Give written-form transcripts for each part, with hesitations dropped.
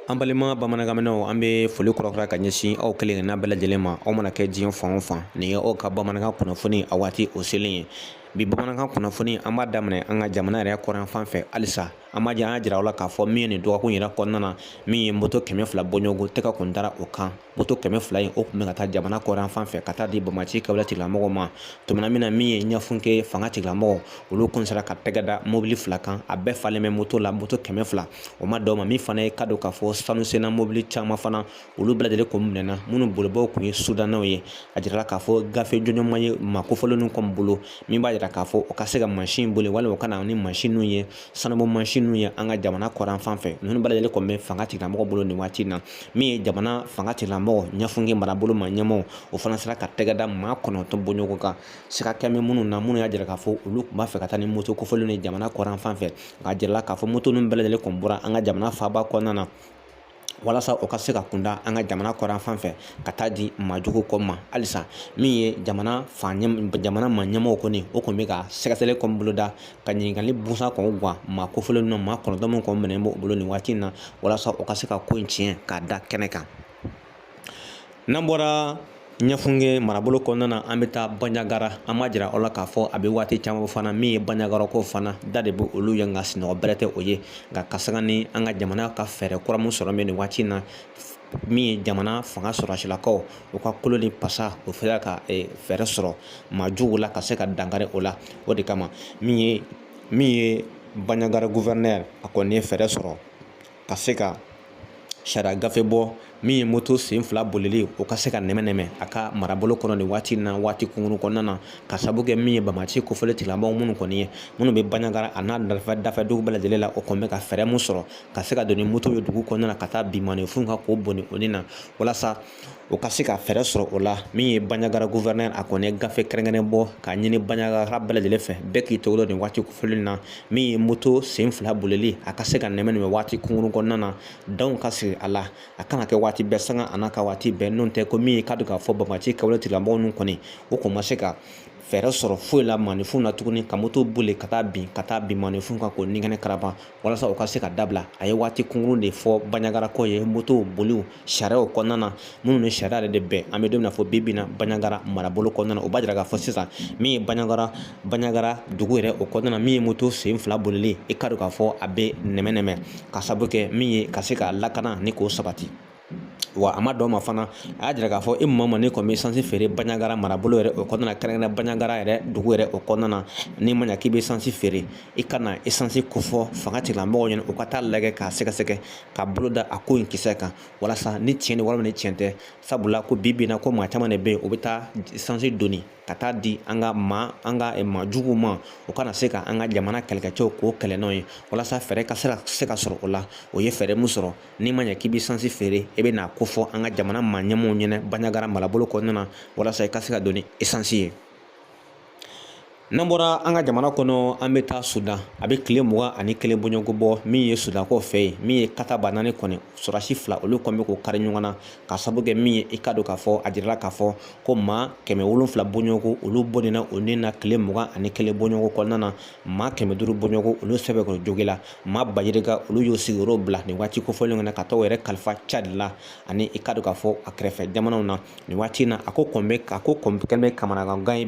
An balima bamanankanmɛnnaw an bɛ foli kɔrɔkura ka ɲɛsin aw kelen n'a bɛɛ lajɛlen ma aw mana kɛ diɲɛ fan o fan nin ye aw ka bamanankan kunnafoni a waati o selen ye bi bamanankan kunnafoni an b'a daminɛ an ka jamana yɛrɛ kɔrɔn fan fɛ halisa an b'a an jira aw la k'a fɔ min ye nin dɔgɔkun yɛrɛ kɔnɔna na min ye moto 200 bɔɲɔgɔnko tɛgɛ kun dara o kan moto 200 in o kun bɛ ka taa jamana kɔrɔn fan fɛ ka taa di Bamaci Kawla tigilamɔgɔw ma tumana min na min ye ɲɛfunke fanga tigilamɔgɔ olu kun sera ka tɛgɛ da mobili 2 kan a bɛɛ falen bɛ moto la moto 200 o ma dɔw ma min fana ye kadɔ k'a fɔ sanu senna mobili caman fana olu bɛɛ lajɛlen kun minɛna minnu bolibaaw kun ye Sudannaw ye a jirala k'a fɔ gafe jɔnjɔnma ye maa kofɔlenw kɔni bolo min b'a jira k'a fɔ o ka se ka mansin boli walima o ka na ni mansin ye sanubɔ mansin ye an ka jamana kɔrɔn fan fɛ ninnu bɛɛ lajɛlen kɔni bɛ fanga tigilamɔgɔ bolo nin waati in na min ye jamana fanga tigilamɔgɔ ɲɛfunke marabolo ma ɲɛmaaw o fana sera ka tɛgɛ da maa 9 bɔɲɔgɔnko kan sika kɛmɛ minnu na minnu y'a jira k'a fɔ olu tun b'a fɛ ka taa ni moto kofɔlenw ye jamana kɔrɔn fan fɛ nka jirala k'a fɔ moto ninnu bɛɛ lajɛlen kɔni bɔra an ka jamana faaba kɔnɔna na walasa o ka se ka kunda an ka jamana kɔrɔn fan fɛ ka taa di maajugu kɔ ma halisa min ye jamana ma ɲɛmaaw kɔni o kun bɛ ka sɛgɛsɛgɛli kɔni boloda ka ɲininkali busan kɔni gan maa kofɔlenw na maa 9 min kɔni minɛnen b'o bolo nin waati in na walasa o ka se ka ko in tiɲɛ k'a da kɛnɛ kan n'an bɔra ɲɛfunke marabolo kɔnɔna na an bɛ taa Bandiagara an b'a jira aw la k'a fɔ a bɛ waati caman fana min ye Bandiagara ko fana da de bɛ olu ye nka sinɔgɔ bɛrɛ tɛ o ye nka ka saga ni an ka jamana ka fɛɛrɛ kura min sɔrɔ nin waati in na min ye jamana fanga sɔrɔsilakaw u ka kolo ni pasa o fɛra ka fɛɛrɛ sɔrɔ maajugu la ka se ka dankari o la o de kama min ye Bandiagara gouverneur a kɔni ye fɛɛrɛ sɔrɔ ka se ka sariya gafe bɔ min ye moto sen 2 bolili o ka se ka nɛmɛ a ka marabolo kɔnɔ nin waati in na waati kunkurun kɔnɔna na ka sababu kɛ min ye Bamaci kofɔlen tigilamɔgɔw minnu kɔni ye minnu bɛ Bandiagara a n'a dafɛ dugu bɛɛ lajɛlen la o kɔni bɛ ka fɛɛrɛ mun sɔrɔ ka se ka don ni moto ye dugu kɔnɔna na ka taa bin manefun kan k'o bɔnni o ni na walasa o ka se ka fɛɛrɛ sɔrɔ o la min ye Bandiagara gouverneur a kɔni ye gafe kɛrɛnkɛrɛn bɔ ka ɲini Bandiagara bɛɛ lajɛlen fɛ bɛɛ k'i tɔgɔ nin waati kofɔlen na min ye moto sen 2 bolili a ka se ka nɛmɛ waati kunkurun kɔnɔna na danw ka sigi a la a kana kɛ waati bɛɛ sanga a n'a ka waati bɛɛ n'o tɛ ko min ye ka don k'a fɔ Bamaci Kawla tigilamɔgɔw ninnu kɔni o kun ma se ka fɛɛrɛ sɔrɔ foyi la manefun na tuguni ka moto boli ka taa bin manefun kan k'o nin karaba walasa o ka se ka dabila a ye waati kunkurun de fɔ Bandiagara ko ye moto boliw sariyaw kɔnɔna na minnu ni sariya yɛrɛ de bɛn an bɛ don min na fɔ bi na Bandiagara marabolo kɔnɔna na o b'a jira k'a fɔ sisan min ye Bandiagara dugu yɛrɛ o kɔnɔna na min ye moto sen 2 bolili i ka don k'a fɔ a bɛ nɛmɛ ka sababu kɛ min ye ka se ka lakana ni k'o sabati wa a ma dɔn ma fana a y'a jira k'a fɔ ma ne kɔni bɛ esansi feere Bandiagara marabolo yɛrɛ o kɔnɔna na kɛrɛnkɛrɛn Bandiagara yɛrɛ dugu yɛrɛ o kɔnɔna na n'i ma ɲɛ k'i bɛ esansi feere i ka na esansi kofɔ fanga tigilamɔgɔw ɲɛna u ka taa lajɛ k'a sɛgɛsɛgɛ ka bolo da a ko in kisɛ kan walasa ni tiɲɛ ni walima ni tiɲɛ tɛ sabula ko bi na ko maa caman de bɛ yen o bɛ taa esansi donni ka taa di an ka maajuguw ma o kana se ka an ka jamana kɛlɛkɛcɛw k'o kɛlɛ n'o ye walasa fɛɛrɛ ka se ka sɔrɔ o la o ye fɛɛrɛ mun sɔrɔ n'i ma ɲɛ k'i bɛ esansi feere i bɛ n'a ko fɔ an ka jamana maa ɲɛmaaw ɲɛna Bandiagara marabolo kɔnɔna na walasa i ka se ka don ni esansi ye n'an bɔra an ka jamana kɔnɔ an bɛ taa Sudan a bɛ tile 21 bɔɲɔgɔnko bɔ min ye Sudanko fɛ yen min ye kataba 4 kɔni sɔrɔsi 2 olu kɔni bɛ k'o kari ɲɔgɔn na ka sababu kɛ min ye i ka don k'a fɔ a jirala k'a fɔ ko maa 700 bɔɲɔgɔnko olu bɔnna o ni na tile 21 bɔɲɔgɔnko kɔnɔna na maa 500 bɔɲɔgɔnko olu sɛbɛn k'o jogi la maa bajirika olu y'o sigiyɔrɔ bila nin waati kofɔlen na ka taa o yɛrɛ kalifa Chad la ani i ka don k'a fɔ a kɛrɛfɛ jamanaw na nin waati in na a ko kɔni bɛ kamanagan ye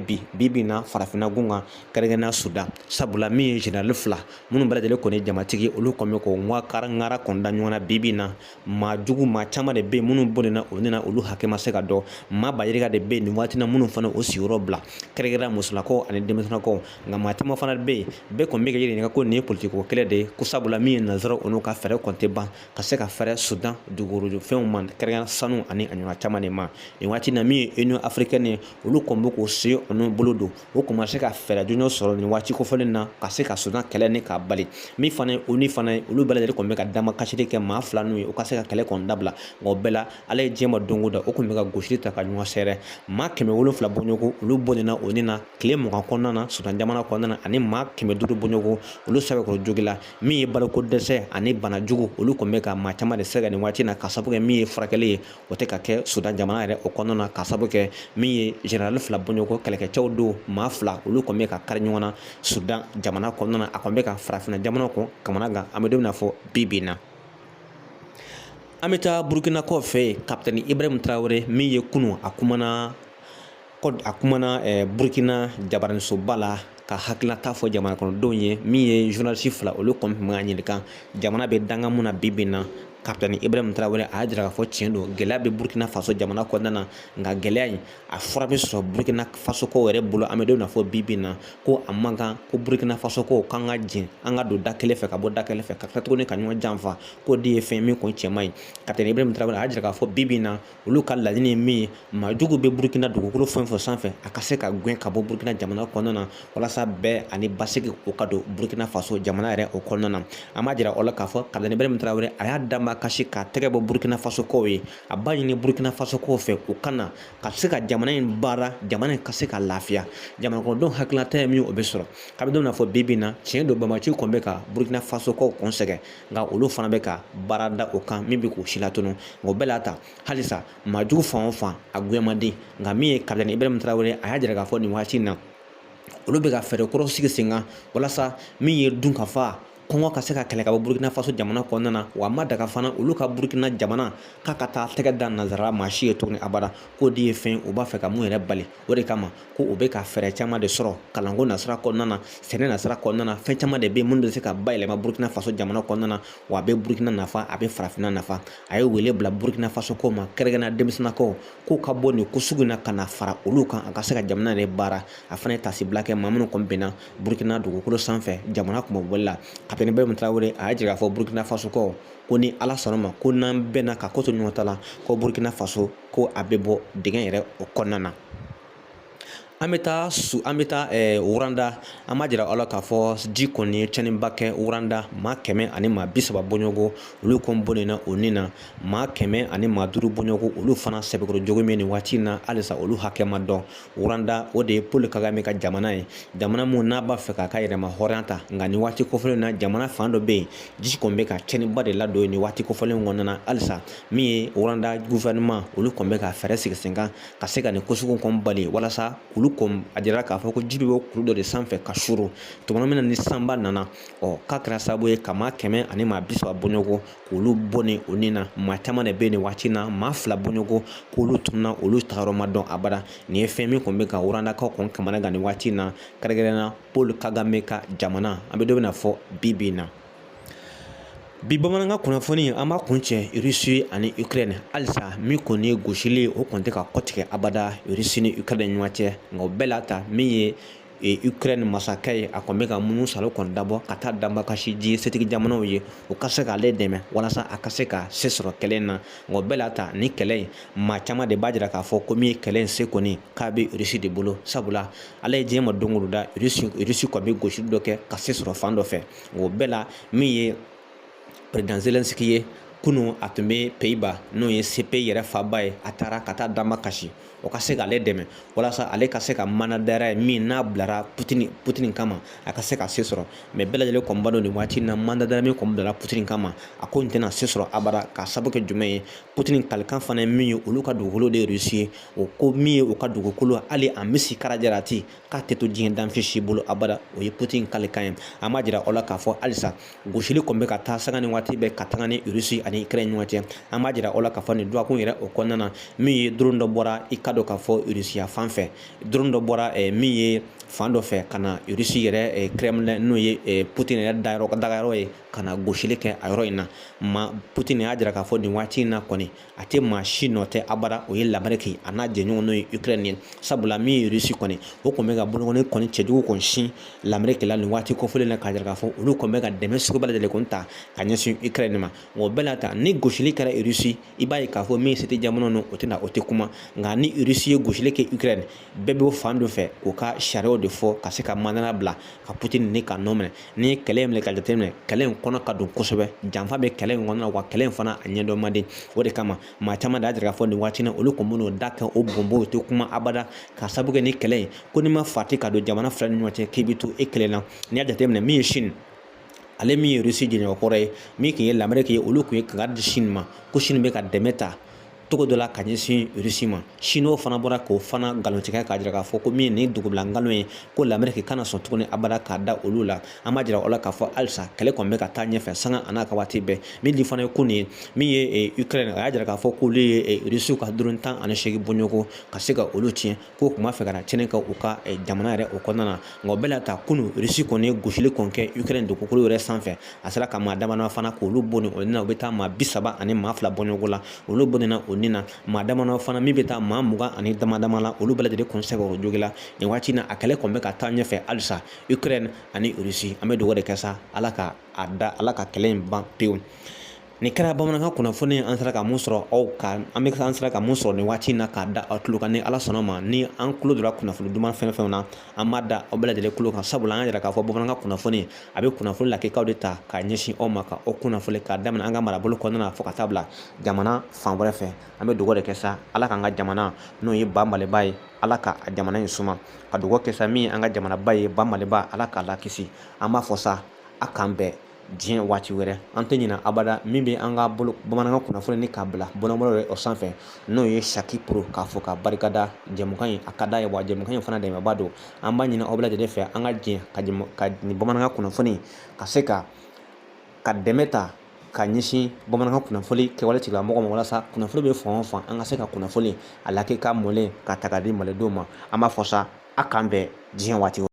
bi na farafinna gun kan kɛrɛnkɛrɛnnenya Sudan sabula min ye général 2 minnu bɛɛ lajɛlen kɔni ye jamatigi olu kɔni bɛ k'o ŋara kɔni da ɲɔgɔn na bi na maajugu maa caman de bɛ yen minnu bɔnna olu na olu hakɛ ma se ka dɔn maa bajirika de bɛ yen nin waati na minnu fana o sigiyɔrɔ bila kɛrɛnkɛrɛnnenya musolakaw ani denmisɛnninakaw nka maa caman fana bɛ yen bɛɛ kɔni bɛ ka ɲininka ko nin ye politiko kɛlɛ de ye ko sabula min ye nanzaraw olu ka fɛɛrɛ kɔni tɛ ban ka se ka fɛɛrɛ Sudan dugukolo fɛnw ma kɛrɛnkɛrɛnnenya sanu ani a ɲɔgɔnna caman de ma nin waati na min ye Union africaine ye olu kɔni bɛ k'o se olu bolo don o kɔni ma se ka fɛɛrɛ jɔnjɔn sɔrɔ nin waati kofɔlen na ka se ka Sudan kɛlɛ ni k'a bali min fana olu bɛɛ lajɛlen kɔni bɛ ka dama kasili kɛ maa 2 n'u ye u ka se ka kɛlɛ kɔni dabila nka o bɛɛ la ala ye diɲɛ ma don o don o kɔni bɛ ka gosili ta ka ɲɔgɔn sɛrɛ maa 700 bɔɲɔgɔnko olu bɔnna o ni na tile 20 kɔnɔna na Sudan jamana kɔnɔna na ani maa 500 bɔɲɔgɔnko olu sɛbɛn k'o jogi la min ye baloko dɛsɛ ani banajugu olu kɔni bɛ ka maa caman de sɛgɛn nin waati na ka sababu kɛ min ye furakɛli ye o tɛ ka kɛ Sudan jamana yɛrɛ o kɔnɔna na ka sababu kɛ min ye général 2 bɔɲɔgɔnko kɛlɛkɛcɛw don maa 2 olu kɔni bɛ ka kari ɲɔgɔn na Sudan jamana kɔnɔna na a kɔni bɛ ka farafinna jamana kɔn kamana gan an bɛ don min na fɔ bi na an bɛ taa burukina kɔ fɛ kapitɛni ibrahim tarawele min ye kunu a kumana burukina jabarinsoba la ka hakilata fɔ jamana kɔnɔdenw ye min ye journaliste fila olu kɔni tun bɛ ka ɲininka jamana bɛ danga mun na bi bi in na kapitɛni ibrahim tarawele a y'a jira k'a fɔ tiɲɛ don gɛlɛya bɛ burukina faso jamana kɔnɔna na nka gɛlɛya in a fura bɛ sɔrɔ burukina faso ko yɛrɛ bolo an bɛ don na fɔ bi bi in na ko a man kan ko burukina faso ko k'an ka jɛn an ka don da kelen fɛ ka bɔ da kelen fɛ ka tila tuguni ka ɲɔgɔn janfa ko de ye fɛn min kun cɛ man ɲi kapitɛni ibrahim tarawele a y'a jira k'a fɔ bi bi in na olu ka laɲini ye min ye maajugu bɛ burukina dugukolo fɛn fɛn sanfɛ a ka se ka gɛn ka bɔ burukina jamana kɔnɔna na walasa bɛɛ ani basigi o ka don burukina faso jamana yɛrɛ o kɔnɔna na an b'a jira o la k'a fɔ kapitɛni ibrahim tarawele a y'a dama kasi ka tɛgɛ bɔ burukina faso kow ye a b'a ɲini burukina faso kow fɛ u kana ka se ka jamana in baara jamana in ka se ka lafiya jamana kɔnɔdenw hakilinata ye min o bɛ sɔrɔ kabini don na fɔ bi bi in na tiɲɛ don bamaciw kɔni bɛ ka burukina faso kow kɔn sɛgɛ nka olu fana bɛ ka baara da o kan min bɛ k'u si latunu nka o bɛɛ la ta halisa maajugu fan o fan a goya man di nka min ye kapitɛni ibrahim tarawele a y'a jira k'a fɔ nin waati in na olu bɛ ka fɛɛrɛ kɔrɔ sigi sen kan walasa min ye dunkafa kɔngɔ ka se ka kɛlɛ ka bɔ burukina faso jamana kɔnɔna na wa a ma daga fana olu ka burukina jamana k'a ka taa tɛgɛ da nanzara maa si ye tuguni abada k'o de ye fɛn u b'a fɛ ka mun yɛrɛ bali o de kama ko u bɛ ka fɛɛrɛ caman de sɔrɔ kalanko nasira kɔnɔna na sɛnɛ nasira kɔnɔna na fɛn caman de bɛ yen minnu bɛ se ka bayɛlɛma burukina faso jamana kɔnɔna na wa a bɛ burukina nafa a bɛ farafinna nafa a ye wele bila burukina faso kow ma kɛrɛnkɛrɛnnenya denmisɛnnakaw k'u ka bɔ nin ko sugu in na ka na fara olu kan a ka se ka jamana yɛrɛ baara a fana ye tasibila kɛ maa minnu kɔni bɛnna burukina dugukolo sanfɛ jamana kunbɛbɔli la kapitɛni ibrahim tarawele a y'a jira k'a fɔ burukina faso kɔ ko ni ala sɔnna ma ko n'an bɛnna ka ko to ɲɔgɔn ta la ko burukina faso ko a bɛ bɔ dingɛ yɛrɛ o kɔnɔna na an bɛ taa wuranda an b'a jira aw la k'a fɔ ji kɔni ye tiɲɛniba kɛ wuranda maa 100 ani maa 30 bɔɲɔgɔn olu kɔni bɔlen na o nin na maa 100 ani maa 5 bɔɲɔgɔn olu fana sɛbɛkɔrɔ jogo min nin waati in na halisa olu hakɛ ma dɔn wuranda o de ye Paul Kagame ka jamana ye jamana mun n'a b'a fɛ k'a ka yɛrɛma hɔrɔnya ta nka nin waati kofɔlen na jamana fan dɔ bɛ yen ji kɔni bɛ ka tiɲɛniba de ladon nin waati kofɔlen kɔnɔna na halisa min ye wuranda gouvernement olu kɔni bɛ ka fɛɛrɛ sigi sen kan ka se ka nin ko sugu kɔni bali walasa olu a jira k'a fɔ ko ji bɛ bɔ kulu dɔ de sanfɛ ka suru tuma min na ni sanba nana k'a kɛra sababu ye ka maa 100 ani maa 30 bɔɲɔgɔn k'olu bɔ ni o nin na maa caman de bɛ yen nin waati in na maa 2 bɔɲɔgɔn k'olu tununa olu tagayɔrɔ ma dɔn abada nin ye fɛn min kɔni bɛ ka wurandakaw kɔni kamana gan nin waati in na kɛrɛnkɛrɛnnenya Paul Kagame ka jamana an bɛ don bɛna fɔ bi bi in na bi bamanankan kunnafoni an b'a kun cɛ Russie ani Ukraine halisa min kɔni ye gosili o kɔni tɛ ka kɔtigɛ abada Russie ni Ukraine ni ɲɔgɔn cɛ nka o bɛɛ la ta min ye Ukraine masakɛ ye a kɔni bɛ ka munu salo kɔni dabɔ ka taa damba kasi di setigi jamanaw ye u ka se k'ale dɛmɛ walasa a ka se ka se sɔrɔ kɛlɛ in na nka o bɛɛ la ta ni kɛlɛ in maa caman de b'a jira k'a fɔ ko min ye kɛlɛ in se kɔni k'a bɛ Russie de bolo sabula ala ye diɲɛ ma don o don da Russie kɔni bɛ gosili dɔ kɛ ka se sɔrɔ fan dɔ fɛ nka o bɛɛ la min ye Président Zelensky ye kunu a tun bɛ Pays-Bas n'o ye CP yɛrɛ faba ye a taara ka taa dama kasi o ka se k'ale dɛmɛ walasa ale ka se ka mana dara ye min n'a bilara Putin kama a ka se ka se sɔrɔ mais bɛɛ lajɛlen kɔni b'a dɔn nin waati in na mana dara min kɔni bilara Putin kama a ko nin tɛna se sɔrɔ abada k'a sababu kɛ jumɛn ye Putin kalikan fana ye min ye olu ka dugukolo de ye Russie ye o ko min ye u ka dugukolo hali a misi Karajarati k'a tɛ to diɲɛ danfɛn si bolo abada o ye Putin kalikan ye an b'a jira aw la k'a fɔ halisa gosili kɔni bɛ ka taa sanga ni waati bɛɛ ka taga ni Russie ani Ukraine ɲɔgɔn cɛ an b'a jira aw la k'a fɔ nin duwakun yɛrɛ o kɔnɔna na min ye drone dɔ bɔra i ka dɔn k'a fɔ Russie fan fɛ drone dɔ bɔra min ye fan dɔ fɛ ka na Russie yɛrɛ Kremlin n'o ye Putin yɛrɛ dagayɔrɔ ye ka na gosili kɛ a yɔrɔ in na Putin y'a jira k'a fɔ nin waati in na kɔni a tɛ maa si nɔ tɛ abada o ye l'Amérique a n'a jɛɲɔgɔn n'o ye Ukraine ye sabula min ye Russie kɔni o kɔni bɛ ka bolokɔni kɔni cɛjugu kɔni sin l'Amérique la nin waati kɔfɔlen na k'a jira k'a fɔ olu kɔni bɛ ka dɛmɛ sugu bɛɛ lajɛlen kɔni ta ka ɲɛsin Ukraine ma o bɛɛ la ta ni gosili kɛra Russie i b'a ye k'a fɔ min se tɛ jamana ninnu o tɛ kuma nka ni Russie ye gosili kɛ Ukraine bɛɛ bɛ fan dɔ fɛ u ka sariyaw de fɔ ka se ka mandana bila ka Putin ni ka nɔ minɛ ni kɛlɛ in minɛ ka jateminɛ kɛlɛ in kɔnɔ ka don kosɛbɛ janfa bɛ kɛlɛ in kɔnɔ na wa kɛlɛ in fana a ɲɛdɔn man di o de kama maa caman de y'a jira k'a fɔ nin waati in na olu kɔni bɛn'o da kɛ o bɔnbɔn o tɛ kuma abada ka sababu kɛ ni kɛlɛ in ko ni ma fati ka don jamana fila ni ɲɔgɔn cɛ k'i bɛ to e kelen na n'i y'a jateminɛ min ye Chine ale min ye Russie jɛɲɔgɔnkɔrɔ ye min tun ye l'Amérique ye olu tun ye kangari di Chine ma ko Chine bɛ ka dɛmɛ ta togo dɔ la ka ɲɛsin Rusi ma. Chinois fana bɔra k'o fana galontigɛ k'a jira k'a fɔ ko min ye nin dugubila ngalon ye ko l'Amérique kana sɔn tuguni abada k'a da olu la. An b'a jira o la k'a fɔ halisa kɛlɛ kɔni bɛ ka taa ɲɛfɛ sanga a n'a ka waati bɛɛ. Min di fana ye ko nin ye min ye Ukraine, a y'a jira k'a fɔ k'olu ye Rusiw ka drone 18 bɔɲɔgɔn ka se ka olu tiɲɛ k'o tun b'a fɛ ka na tiɲɛni kɛ u ka jamana yɛrɛ o kɔnɔna na. Nka o bɛɛ la ta kunu Rusi kɔni ye gosili kɔni kɛ Ukraine dugukolo yɛrɛ sanfɛ. A sera ka maa dama fana k'olu bɔ nin o nin na u bɛ taa maa 30 ani maa 2 bɔɲɔgɔn la. Olu bɔ nin na o nin na maa dama fana min bɛ taa maa 20 ani dama la olu bɛɛ lajɛlen kɔni sɛgɛn o jogi la. Nin waati in na a kɛlɛ kɔni bɛ ka taa ɲɛfɛ halisa Ukraine ani Rusi. An bɛ dugawu de kɛ sa Ala ka kɛlɛ in ban pewu. Nin kɛra bamanankan kunnafoni an sera ka mun sɔrɔ an sera ka mun sɔrɔ nin waati in na k'a da aw tulo kan ni Ala sɔnna ma ni an tulo donna kunnafoni duman fɛn na an b'a da aw bɛɛ lajɛlen tulo kan sabula an yɛrɛ k'a fɔ bamanankan kunnafoni a bɛ kunnafoni lakikaw de ta k'a ɲɛsin aw ma ka aw kunnafoni k'a daminɛ an ka marabolo kɔnɔna na fo ka taa bila jamana fan wɛrɛ fɛ. An bɛ dugawu de kɛ sa Ala k'an ka jamana n'o ye ba Maliba ye Ala ka a jamana in suma ka dugawu kɛ sa min ye an ka jamanaba ye ba Maliba Ala k'a lakisi. An b'a fɔ sa a k'an bɛɛ diɲɛ waati wɛrɛ an tɛ ɲina abada min bɛ an ka bamanankan kunnafoni ni k'a bila bɔlɔbɔlɔ o sanfɛ n'o ye Saki Pro k'a fɔ ka barikada jɛmukan in a ka d'a ye wa jɛmukan in fana dɛmɛba don. An b'a ɲini aw bɛɛ lajɛlen fɛ an ka jɛn ka nin bamanankan kunnafoni ka se ka dɛmɛ ta ka ɲɛsin bamanankan kunnafoni kɛwale tigilamɔgɔw ma walasa kunnafoni bɛ fan o fan an ka se ka kunnafoni a lakika mɔlen ka ta ka di malidenw ma. An b'a fɔ sa a k'an bɛɛ diɲɛ waati